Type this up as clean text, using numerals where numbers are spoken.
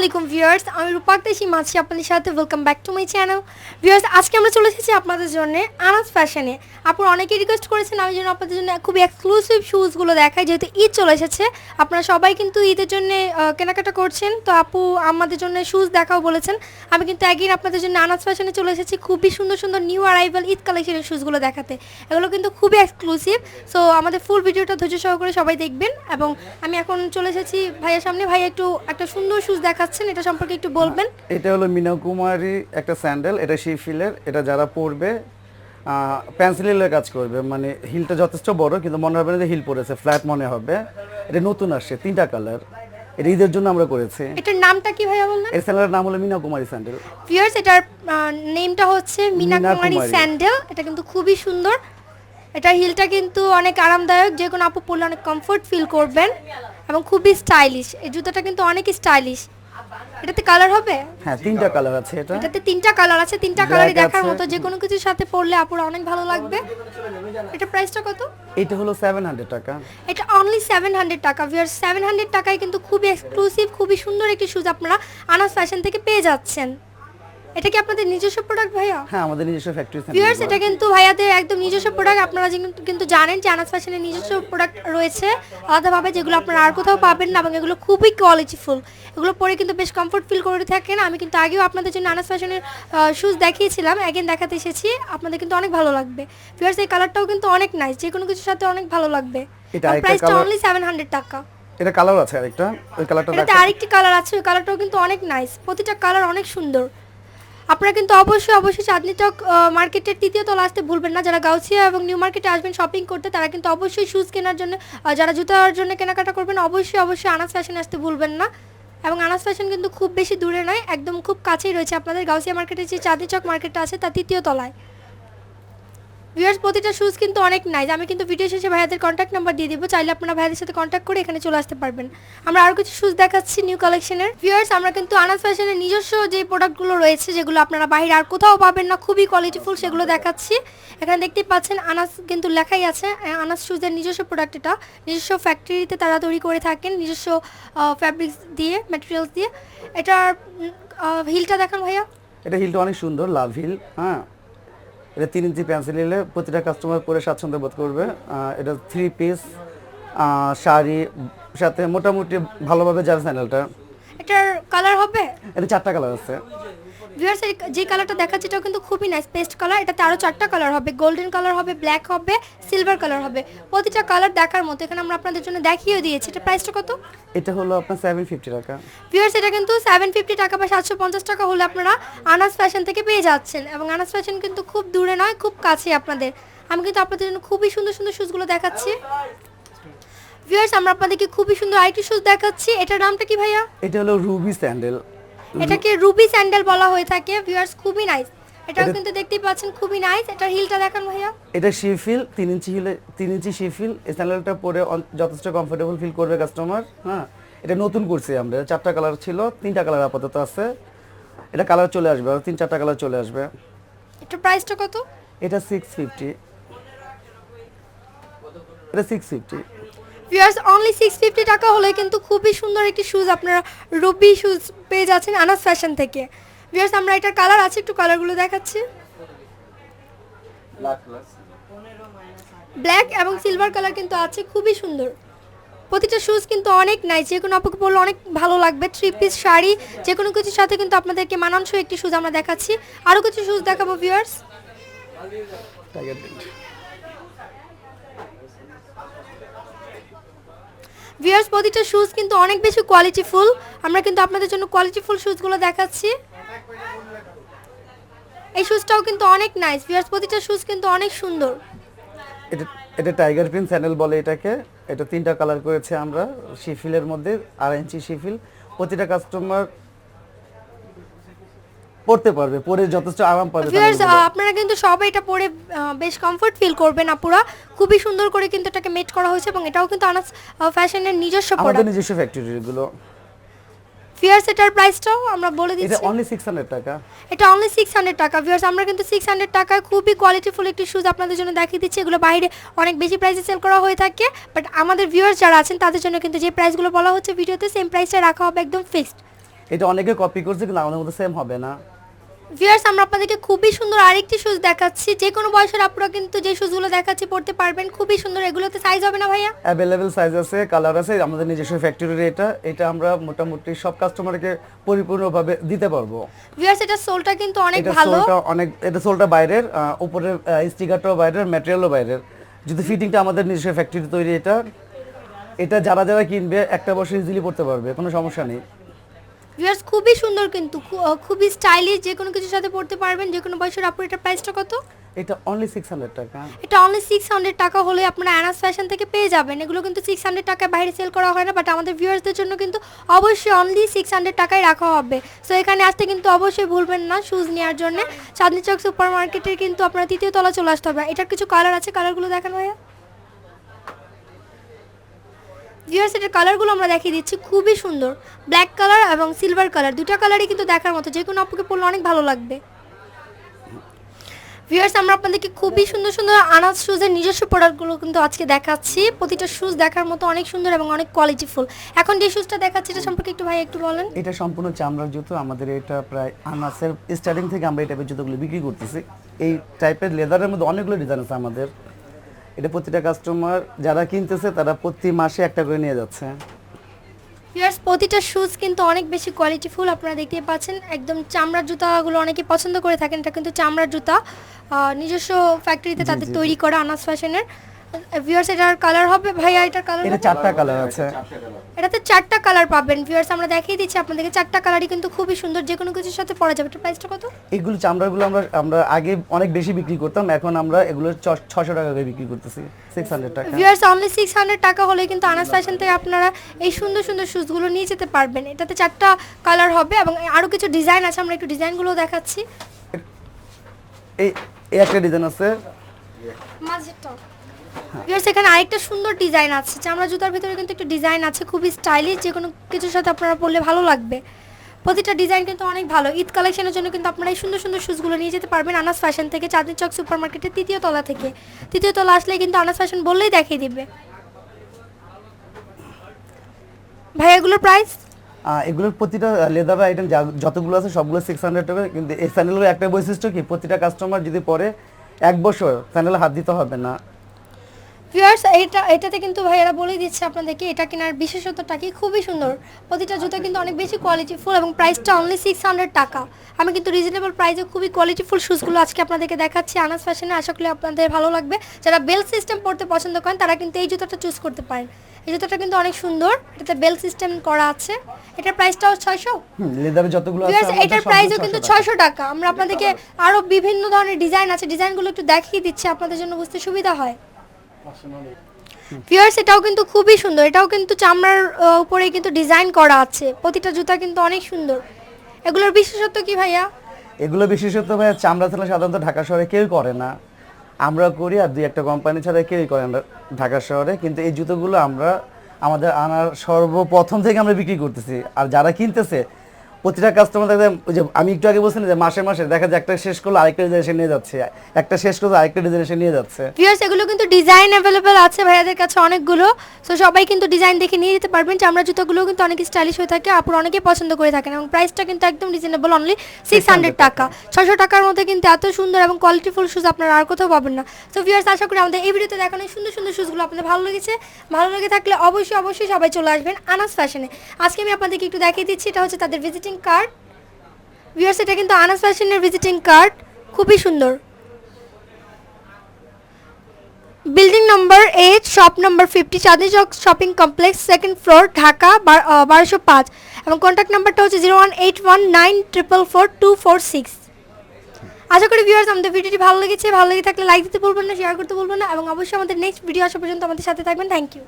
আলাইকুম ভিউয়ার্স, আমি রূপাক দেশি মাছি আপনাদের সাথে welcome back to my channel. Viewers, আজকে আমরা চলে এসেছি আপনাদের জন্য আনাস ফ্যাশনে। আপনারা অনেকেই রিকোয়েস্ট করেছেন আমি যেন আপনাদের জন্য খুবই এক্সক্লুসিভ শুজগুলো দেখাই, যেহেতু ঈদ চলে এসেছে। আপনারা সবাই কিন্তু ঈদের জন্য কেনাকাটা করছেন, তো আপু আমাদের জন্য শুজ দেখাও বলেছেন। আমি কিন্তু একদিন আপনাদের জন্য আনাস ফ্যাশনে চলে এসেছি খুবই সুন্দর সুন্দর নিউ অ্যারাইভাল ঈদ কালেকশনের শুজগুলো দেখাতে। এগুলো কিন্তু খুবই এক্সক্লুসিভ, সো আমাদের ফুল ভিডিওটা ধৈর্য সহকারে সবাই দেখবেন। এবং আমি এখন চলে এসেছি ভাইয়ের সামনে। ভাই একটু একটা সুন্দর শুজ দেখাচ্ছেন, এটা সম্পর্কে একটু বলবেন। এটা হলো মিনা কুমারী একটা স্যান্ডেল, এটা শিফিলের। এটা যারা পরবে পেন্সিলের কাজ করবে, মানে হিলটা যথেষ্ট বড়, কিন্তু মনে হবে না যে হিল পরেছে, ফ্ল্যাট মনে হবে। এটা নতুন আসছে, 3টা কালার। এটা ঈদের জন্য আমরা করেছি। এটার নামটা কি ভাইয়া বললেন? এই স্যান্ডেলের নাম হলো মিনা কুমারী স্যান্ডেল। ভিউয়ার্স, এটার নেমটা হচ্ছে মিনা কুমারী স্যান্ডেল। এটা কিন্তু খুবই সুন্দর। এটার হিলটা কিন্তু অনেক আরামদায়ক, যে কোনো আপু পরলে অনেক কমফোর্ট ফিল করবেন এবং খুবই স্টাইলিশ। এই জুতাটা কিন্তু অনেক স্টাইলিশ। এটাতে কালার হবে? হ্যাঁ, 3টা কালার আছে। এটাতে 3টা কালার আছে, 3টা কালারই দেখার মতো। যে কোনো কিছুর সাথে পরলে আপুরা অনেক ভালো লাগবে। এটা প্রাইসটা কত? এটা হলো 700 টাকা। এটা অনলি 700 টাকা। ভিউয়ার্স, 700 টাকায় কিন্তু খুবই এক্সক্লুসিভ, খুবই সুন্দর একটি শুজ আপনারা আনাস ফ্যাশন থেকে পেয়ে যাচ্ছেন। এটা কি আপনাদের নিজস্ব প্রোডাক্ট ভাইয়া? হ্যাঁ, আমাদের নিজস্ব ফ্যাক্টরি স্যান্ডেল। ভিউয়ার্স, এটা কিন্তু ভাইয়াদের একদম নিজস্ব প্রোডাক্ট। আপনারা কিন্তু জানেন যে আনাস ফ্যাশনের নিজস্ব প্রোডাক্ট রয়েছে আলাদাভাবে, যেগুলো আপনারা আর কোথাও পাবেন না, এবং এগুলো খুবই কোয়ালিটিফুল। এগুলো পরে কিন্তু বেশ কমফোর্ট ফিল করে থাকেন। আমি কিন্তু আগেও আপনাদের জন্য আনাস ফ্যাশনের শুজ দেখিয়েছিলাম, এগেন দেখাতে এসেছি। আপনাদের কিন্তু অনেক ভালো লাগবে। ভিউয়ার্স, এই কালারটাও কিন্তু অনেক নাইস, যে কোনো কিছুর সাথে অনেক ভালো লাগবে। প্রাইসটা অনলি 700 টাকা। এটা কালার আছে আরেকটা, ওই কালারটা এটাতে আরেকটি কালার আছে, ওই কালারটাও কিন্তু অনেক নাইস। প্রতিটা কালার অনেক সুন্দর। আপনারা কিন্তু অবশ্যই চাঁদনী চক মার্কেটের 3য় তলা আসতে ভুলবেন না। যারা গাউছিয়া এবং নিউ মার্কেটে আসবেন শপিং করতে, তারা কিন্তু অবশ্যই শুজ কেনার জন্য, যারা জুতার জন্য কেনাকাটা করবেন, অবশ্যই আনাস ফ্যাশনে আসতে ভুলবেন না। এবং আনাস ফ্যাশন কিন্তু খুব বেশি দূরে নয়, একদম খুব কাছেই রয়েছে আপনাদের। গাউছিয়া মার্কেটের যে চাঁদনী চক মার্কেটটা আছে তার 3য় তলায়। ভিউয়ার্স, প্রতিটা শুজ কিন্তু অনেক নাইস। আমি কিন্তু ভিডিও শেষে ভাইয়াদের কন্ট্যাক্ট নাম্বার দিয়ে দিব, চাইলে আপনারা ভাইয়াদের সাথে কন্ট্যাক্ট করে এখানে চলে আসতে পারবেন। আমরা আরও কিছু শুজ দেখাচ্ছি নিউ কালেকশনের। ভিউয়ার্স, আমরা কিন্তু আনাস ফ্যাশনের নিজস্ব যে প্রোডাক্টগুলো রয়েছে, যেগুলো আপনারা বাইরে আর কোথাও পাবেন না, খুবই কোয়ালিটিফুল, সেগুলো দেখাচ্ছি। এখানে দেখতেই পাচ্ছেন আনাস কিন্তু লেখাই আছে। আনাস শুজের নিজস্ব প্রোডাক্ট, এটা নিজস্ব ফ্যাক্টরিতে তারা তৈরি করে থাকেন, নিজস্ব ফ্যাব্রিক্স দিয়ে, ম্যাটেরিয়ালস দিয়ে। এটার হিলটা দেখান ভাইয়া। এটা হিলটা অনেক সুন্দর, লাভ হিল। হ্যাঁ, এটা 3 ইঞ্চি পেন্সিল হিলে, প্রতিটা কাস্টমার পরে স্বাচ্ছন্দ্য বোধ করবে। এটা 3 পিস শাড়ি সাথে মোটামুটি ভালোভাবে যাবে স্যান্ডেলটা। এটার কালার হবে? এটা 4টা কালার আছে। ভিউয়ার্স, যে কালারটা দেখাচ্ছি এটাও কিন্তু খুবই নাইস, পেস্ট কালার। এটাতে আরও 4টা কালার হবে, গোল্ডেন কালার হবে, ব্ল্যাক হবে, সিলভার কালার হবে। প্রতিটা কালার দেখার মতো। এখানে আমরা আপনাদের জন্য দেখিয়ে দিয়েছি। এটা প্রাইসটা কত? এটা হলো আপনার 750 টাকা। ভিউয়ার্স, এটা কিন্তু 750 টাকা বা 750 টাকা হলে আপনারা আনাস ফ্যাশন থেকে পেয়ে যাচ্ছেন। এবং আনাস ফ্যাশন কিন্তু খুব দূরে নয়, খুব কাছে আপনাদের। আমি কিন্তু আপনাদের জন্য খুবই সুন্দর সুন্দর শুজগুলো দেখাচ্ছি। ভিউয়ার্স, আমরা আপনাদেরকে খুবই সুন্দর আরেকটি শুজ দেখাচ্ছি। এটার নামটা কি ভাইয়া? এটা হলো রুবি স্যান্ডেল। এটাকে রুবি স্যান্ডেল বলা হয়ে থাকে। ভিউয়ার্স, খুবই নাইস। এটাও কিন্তু দেখতেই পাচ্ছেন খুবই নাইস। এটার হিলটা দেখান ভাইয়া। এটা শিফিল, 3 ইঞ্চি হিলে, 3 ইঞ্চি শিফিল। এই স্যান্ডেলটা পরে যথেষ্ট কমফোর্টেবল ফিল করবে কাস্টমার। হ্যাঁ, এটা নতুন করছি আমরা। 4টা কালার ছিল, 3টা কালার আপাতত আছে। এটা কালার চলে আসবে, আর 3-4টা কালার চলে আসবে। এটার প্রাইসটা কত? এটা 650। এটা 650। ভিউয়ার্স, অনলি 650 টাকা হলে কিন্তু খুবই সুন্দর একটি শুজ আপনারা রুবি শুজ পেয়ে যাচ্ছেন আনাস ফ্যাশন থেকে। ভিউয়ার্স, আমরা এটার কালার আছে, একটু কালারগুলো দেখাচ্ছি। ব্ল্যাক এবং সিলভার কালার কিন্তু আছে, খুবই সুন্দর। প্রতিটা শুজ কিন্তু অনেক নাইস, যে কোনো আপুকে পরলে অনেক ভালো লাগবে। 3 পিস শাড়ি, যে কোনো কিছুর সাথে কিন্তু আপনাদেরকে মানানসই একটি শুজ আমরা দেখাচ্ছি। আরও কিছু শুজ দেখাবো ভিউয়ার্স। ভিউয়ার্স, প্রতিটা শুজ কিন্তু অনেক বেশি কোয়ালিটিফুল। আমরা কিন্তু আপনাদের জন্য কোয়ালিটিফুল শুজগুলো দেখাচ্ছি। এই শুজটাও কিন্তু অনেক নাইস। ভিউয়ার্স, প্রতিটা শুজ কিন্তু অনেক সুন্দর। এটা টাইগার প্রিন্ট স্যান্ডেল বলে এটাকে। এটা 3টা কালার করেছে আমরা শিফিলের মধ্যে, 2.5 ইঞ্চি শিফিল। প্রতিটা কাস্টমার পড়তে পারবে, পরে যথেষ্ট আরাম পাবে। ভিউয়ার্স, আপনারা কিন্তু সবাই এটা পরে বেশ কমফোর্ট ফিল করবেন। আপুরা খুবই সুন্দর করে কিন্তু এটাকে মেট করা হয়েছে, এবং এটাও কিন্তু আনাস ফ্যাশনের নিজস্ব প্রোডাক্ট, আমাদের নিজস্ব ফ্যাক্টরিগুলো। ভিউয়ার্স, এটার প্রাইসটাও আমরা বলে দিচ্ছি। এটা অনলি 600 টাকা। এটা অনলি 600 টাকা। ভিউয়ার্স, আমরা কিন্তু 600 টাকায় খুবই কোয়ালিটিফুল একটি শুজ আপনাদের জন্য দেখিয়ে দিচ্ছি। এগুলো বাইরে অনেক বেশি প্রাইসে সেল করা হয়ে থাকে, বাট আমাদের ভিউয়ার্স যারা আছেন তাদের জন্য কিন্তু যে প্রাইসগুলো বলা হচ্ছে ভিডিওতে, সেম প্রাইসটা রাখা হবে একদম ফিক্সড। এটা অনেকে কপি করছে কিন্তু আমাদের মধ্যে সেম হবে না। ভিউয়ার্স আমরা আপনাদেরকে খুবই সুন্দর আরেকটি শুজ দেখাচ্ছি, যে কোনো বয়সের আপনারা কিন্তু যে শুজগুলো দেখাচ্ছি পড়তে পারবেন, খুবই সুন্দর। এগুলোতে সাইজ হবে না ভাইয়া? অ্যাভেলেবেল সাইজ আছে, কালার আছে, আমাদের নিজস্ব ফ্যাক্টরির এটা আমরা মোটামুটি সব কাস্টমারকে পরিপূর্ণভাবে দিতে পারবো। ভিউয়ার্স এটা সোলটা কিন্তু অনেক এটা ভালো, সোলটা অনেক, এটা সোলটা বাইরের, উপরের স্টিকারটাও বাইরের, ম্যাটেরিয়ালও বাইরের, যদি ফিটিংটা আমাদের নিজস্ব ফ্যাক্টরি তৈরি। এটা যারা যারা কিনবে একটা বছর ইজিলি পড়তে পারবে, কোনো সমস্যা নেই। ভিউয়ার্স খুবই সুন্দর কিন্তু খুবই স্টাইলিশ, যে কোনো কিছুর সাথে পড়তে পারবেন, যে কোনো বয়সের আপনার। এটার প্রাইসটা কত? এটা অনলি 600 টাকা। এটা অনলি 600 টাকা হলে আপনারা অ্যানাস ফ্যাশন থেকে পেয়ে যাবেন। এগুলো কিন্তু 600 টাকায় বাইরে সেল করা হয় না, বাট আমাদের ভিউয়ার্সদের জন্য কিন্তু অবশ্যই অনলি 600 টাকায় রাখা হবে। সো এখানে আসতে কিন্তু অবশ্যই ভুলবেন না শুজ নেওয়ার জন্য। চাঁদনী চক সুপার মার্কেটের কিন্তু আপনারা 3য় তলা চলে আসতে হবে। এটার কিছু কালার আছে, কালারগুলো দেখান ভাইয়া। ভিউয়ার্স এটার কালারগুলো আমরা দেখিয়ে দিচ্ছি, খুবই সুন্দর। ব্ল্যাক কালার এবং সিলভার কালার, দুটো কালারই কিন্তু দেখার মতো, যে কোনো আপুকে পরলে অনেক ভালো লাগবে। ভিউয়ার্স আমরা আপনাদেরকে খুবই সুন্দর সুন্দর আনাজ শুজের নিজস্ব প্রোডাক্টগুলো কিন্তু আজকে দেখাচ্ছি। প্রতিটা শুজ দেখার মতো অনেক সুন্দর এবং অনেক কোয়ালিটিফুল। এখন যে শুজটা দেখাচ্ছি এটা সম্পর্কে একটু ভাই একটু বলেন। এটা সম্পূর্ণ চামড়ার জুতো। আমাদের এটা প্রায় আনাসের স্টার্টিং থেকে আমরা এই টাইপের জুতোগুলো বিক্রি করতেছি। এই টাইপের লেদারের মধ্যে অনেকগুলো ডিজাইন আছে আমাদের। এটা প্রতিটা কাস্টমার যারা কিনতেছে তারা প্রতি মাসে একটা করে নিয়ে যাচ্ছে। ভিউয়ার্স প্রতিটা শুজ কিন্তু অনেক বেশি কোয়ালিটিফুল, আপনারা দেখতেই পাচ্ছেন। একদম চামড়ার জুতাগুলো অনেকে পছন্দ করে থাকেন, এটা কিন্তু চামড়ার জুতা, নিজস্ব ফ্যাক্টরিতে তাদের তৈরি করা আনাস ফ্যাশনের। ভিউয়ার্স এটার কালার হবে ভাইয়া, এটার কালার এটা 4টা কালার আছে। এটাতে 4টা কালার পাবেন। ভিউয়ার্স আমরা দেখিয়ে দিচ্ছি আপনাদেরকে, 4টা কালারই কিন্তু খুবই সুন্দর, যে কোনো কিছুর সাথে পরা যাবে। এটার প্রাইসটা কত? এইগুলো চামড়াগুলো আমরা আগে অনেক বেশি বিক্রি করতাম, এখন আমরা এগুলো 600 টাকা করে বিক্রি করতেছি, 600 টাকা। ভিউয়ার্স অনলি 600 টাকা হলে কিন্তু আনাস ফ্যাশন থেকে আপনারা এই সুন্দর সুন্দর শুজগুলো নিয়ে যেতে পারবেন। এটাতে 4টা কালার হবে এবং আরও কিছু ডিজাইন আছে, আমরা একটু ডিজাইনগুলো দেখাচ্ছি। এই একটা ডিজাইন আছে মাঝেরটা ভিউয়ার্স এখানে আরেকটা সুন্দর ডিজাইন আছে, চামড়া জুতার ভিতরে কিন্তু একটা ডিজাইন আছে, খুবই স্টাইলিশ, যে কোনো কিছুর সাথে আপনারা পরলে ভালো লাগবে। প্রতিটা ডিজাইন কিন্তু অনেক ভালো। ঈদ কালেকশনের জন্য কিন্তু আপনারা এই সুন্দর সুন্দর শুজগুলো নিয়ে যেতে পারবেন আনাস ফ্যাশন থেকে, চাঁদনী চক সুপার মার্কেটের 3য় তলা থেকে। 3য় তলা আসলে কিন্তু আনাস ফ্যাশন বললেই দেখিয়ে দিবে। ভাই এগুলোর প্রাইস? এগুলোর প্রতিটা লেদার আইটেম যতগুলো আছে সবগুলো 600 টাকা। কিন্তু এই স্যান্ডেলের একটা বৈশিষ্ট্য কি, প্রতিটা কাস্টমার যদি পরে 1 বছর স্যান্ডেলে হাত দিতে হবে না। ভিউয়ার্স এটাতে কিন্তু ভাইয়ারা বলেই দিচ্ছে আপনাদেরকে, এটা কেনার বিশেষত্বটা কি, খুবই সুন্দর। প্রতিটা জুতো কিন্তু অনেক বেশি কোয়ালিটিফুল এবং প্রাইসটা অনলি 600 টাকা। আমি কিন্তু রিজনেবল প্রাইসে খুবই কোয়ালিটিফুল শুজগুলো আজকে আপনাদেরকে দেখাচ্ছি আনাস ফ্যাশনে। আশা করি আপনাদের ভালো লাগবে। যারা বেল্ট সিস্টেম পড়তে পছন্দ করেন তারা কিন্তু এই জুতোটা চুজ করতে পারেন। এই জুতোটা কিন্তু অনেক সুন্দর, এটাতে বেল্ট সিস্টেম করা আছে। এটার প্রাইসটাও 600। লেদারে যতগুলো আছে ভিউয়ার্স এটার প্রাইসও কিন্তু 600 টাকা। আমরা আপনাদেরকে আরো বিভিন্ন ধরনের ডিজাইন আছে, ডিজাইনগুলো একটু দেখিয়ে দিচ্ছি আপনাদের জন্য বুঝতে সুবিধা হয়। ভিউয়ার্স এটাও কিন্তু খুবই সুন্দর, এটাও কিন্তু চামড়ার উপরে কিন্তু ডিজাইন করা আছে। প্রতিটা জুতা কিন্তু অনেক সুন্দর। এগুলোর বিশেষত্ব কি ভাইয়া? এগুলো বিশেষত ভাইয়া চামড়া ছাড়া সাধারণত ঢাকা শহরে কেউ করে না, আমরা করি, আর 2-1টা কোম্পানি ছাড়া কেউই করে না ঢাকা শহরে। কিন্তু এই জুতোগুলো আমরা আমাদের আনার সর্বপ্রথম থেকে আমরা বিক্রি করতেছি। আর যারা কিনতেছে প্রতিটা কাস্টমার দেখেন, ওই যে আমি একটু আগে বলছিলাম যে মাসে মাসে দেখা যায় একটা শেষ করলে আরেকটা ডিজাইন এসে নিয়ে যাচ্ছে, একটা শেষ করলে আরেকটা ডিজাইন এসে নিয়ে যাচ্ছে। ভিউয়ার্স এগুলো কিন্তু ডিজাইন অ্যাভেলেবেল আছে ভাইয়াদের কাছে অনেকগুলো, সো সবাই কিন্তু ডিজাইন দেখে নিয়ে যেতে পারবেন। চামড়া জুতোগুলো কিন্তু অনেক স্টাইলিশ হয়ে থাকে, আপনারা অনেকেই পছন্দ করে থাকেন এবং প্রাইসটা কিন্তু একদম রিজনেবল, অনলি 600 টাকা। 600 টাকার মধ্যে কিন্তু এত সুন্দর এবং কোয়ালিটিফুল শুজ আপনারা আর কোথাও পাবেন না। সো ভিউয়ার্স আশা করি আমাদের এই ভিডিওতে দেখানো সুন্দর সুন্দর শুজগুলো আপনাদের ভালো লেগেছে। ভালো লেগে থাকলে অবশ্যই অবশ্যই সবাই চলে আসবেন আনাস ফ্যাশনে। আজকে আমি আপনাদেরকে একটু দেখিয়ে দিচ্ছি, এটা হচ্ছে তাদের ভিজিটিং কার্ড। ভিউয়ার্স এটা কিন্তু আনাস ফ্যাশনের ভিজিটিং কার্ড, খুবই সুন্দর। Building number 8, shop number 50, Chandni Chowk shopping complex, 2nd floor, Dhaka 1205 এবং কন্ট্যাক্ট নাম্বারটা হচ্ছে 01819444246। আশা করি ভিউয়ার্স আমাদের ভিডিওটি ভালো লেগেছে। ভালো লেগে থাকলে লাইক দিতে ভুলবেন না, শেয়ার করতে ভুলবেন না এবং অবশ্যই আমাদের নেক্সট ভিডিও আসা পর্যন্ত আমাদের সাথে থাকবেন। Thank you.